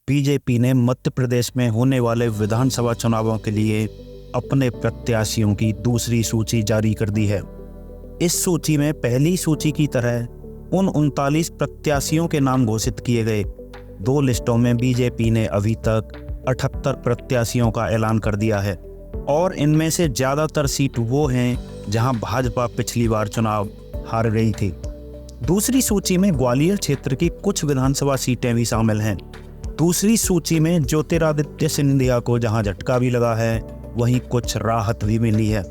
BJP ने मध्य प्रदेश में होने वाले विधानसभा चुनावों के लिए अपने प्रत्याशियों की दूसरी सूची जारी कर दी है। इस सूची में पहली सूची की तरह उन 39 प्रत्याशियों के नाम घोषित किए गए। 2 लिस्टों में बीजेपी ने अभी तक 78 प्रत्याशियों का ऐलान कर दिया है और इनमें से ज़्यादातर सीट वो हैं जहां भाजपा पिछली बार चुनाव हार गई थी। दूसरी सूची में ग्वालियर क्षेत्र की कुछ विधानसभा सीटें भी शामिल हैं। दूसरी सूची में ज्योतिरादित्य सिंधिया को जहां झटका भी लगा है, वहीं कुछ राहत भी मिली है।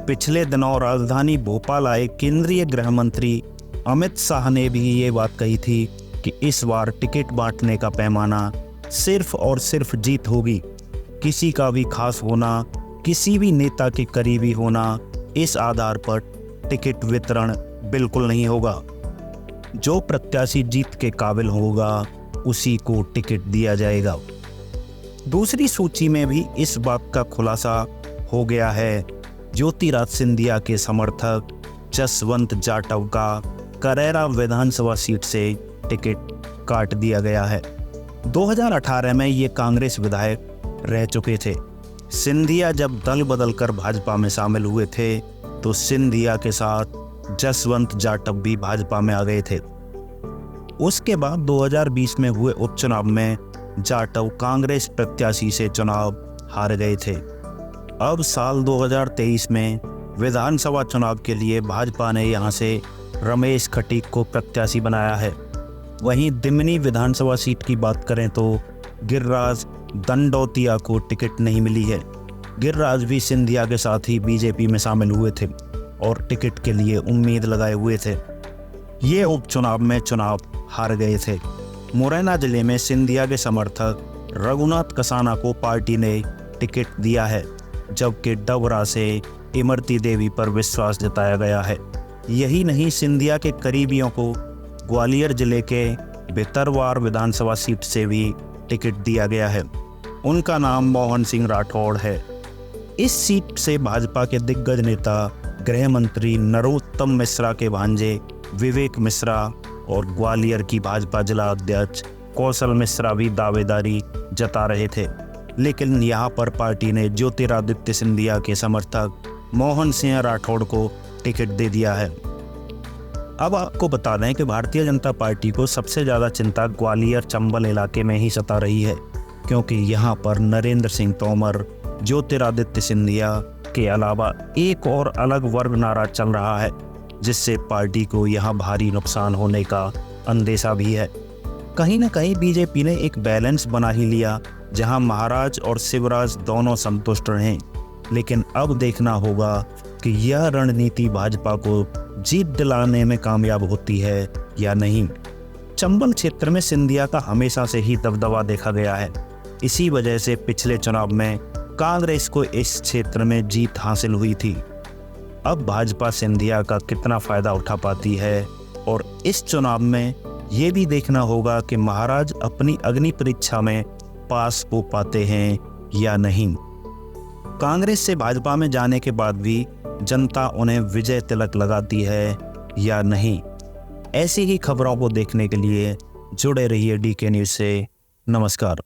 पिछले दिनों राजधानी भोपाल आए केंद्रीय गृह मंत्री अमित शाह ने भी ये बात कही थी कि इस बार टिकट बांटने का पैमाना सिर्फ और सिर्फ जीत होगी। किसी का भी खास होना, किसी भी नेता के करीबी होना, इस आधार पर टिकट वितरण बिल्कुल नहीं होगा। जो प्रत्याशी जीत के काबिल होगा उसी को टिकट दिया जाएगा। दूसरी सूची में भी इस बात का खुलासा हो गया है। ज्योतिरादित्य सिंधिया के समर्थक जसवंत जाटव का करेरा विधानसभा सीट से टिकट काट दिया गया है। 2018 में ये कांग्रेस विधायक रह चुके थे। सिंधिया जब दल बदलकर भाजपा में शामिल हुए थे तो सिंधिया के साथ जसवंत जाटव भी भाजपा में आ गए थे। उसके बाद 2020 में हुए उपचुनाव में जाटव कांग्रेस प्रत्याशी से चुनाव हार गए थे। अब साल 2023 में विधानसभा चुनाव के लिए भाजपा ने यहां से रमेश खटीक को प्रत्याशी बनाया है। वहीं दिमनी विधानसभा सीट की बात करें तो गिरिराज दंडौतिया को टिकट नहीं मिली है। गिरिराज भी सिंधिया के साथ ही बीजेपी में शामिल हुए थे और टिकट के लिए उम्मीद लगाए हुए थे। ये उपचुनाव में चुनाव हार गए थे। मुरैना जिले में सिंधिया के समर्थक रघुनाथ कसाना को पार्टी ने टिकट दिया है, जबकि डबरा से इमरती देवी पर विश्वास जताया गया है। यही नहीं, सिंधिया के करीबियों को ग्वालियर जिले के भितरवार विधानसभा सीट से भी टिकट दिया गया है। उनका नाम मोहन सिंह राठौड़ है। इस सीट से भाजपा के दिग्गज नेता गृह मंत्री नरोत्तम मिश्रा के भांजे विवेक मिश्रा और ग्वालियर की भाजपा जिला अध्यक्ष कौशल मिश्रा भी दावेदारी जता रहे थे, लेकिन यहाँ पर पार्टी ने ज्योतिरादित्य सिंधिया के समर्थक मोहन सिंह राठौड़ को टिकट दे दिया है। अब आपको बता दें कि भारतीय जनता पार्टी को सबसे ज़्यादा चिंता ग्वालियर चंबल इलाके में ही सता रही है, क्योंकि यहाँ पर नरेंद्र सिंह तोमर, ज्योतिरादित्य सिंधिया के अलावा एक और अलग वर्ग नारा चल रहा है, जिससे पार्टी को यहाँ भारी नुकसान होने का अंदेशा भी है। कहीं ना कहीं बीजेपी ने एक बैलेंस बना ही लिया, जहाँ महाराज और शिवराज दोनों संतुष्ट रहें, लेकिन अब देखना होगा कि यह रणनीति भाजपा को जीत दिलाने में कामयाब होती है या नहीं। चंबल क्षेत्र में सिंधिया का हमेशा से ही दबदबा देखा गया है। इसी वजह से पिछले चुनाव में कांग्रेस को इस क्षेत्र में जीत हासिल हुई थी। अब भाजपा सिंधिया का कितना फायदा उठा पाती है, और इस चुनाव में ये भी देखना होगा कि महाराज अपनी अग्नि परीक्षा में पास हो पाते हैं या नहीं। कांग्रेस से भाजपा में जाने के बाद भी जनता उन्हें विजय तिलक लगाती है या नहीं। ऐसी ही खबरों को देखने के लिए जुड़े रहिए DK न्यूज़ से। नमस्कार।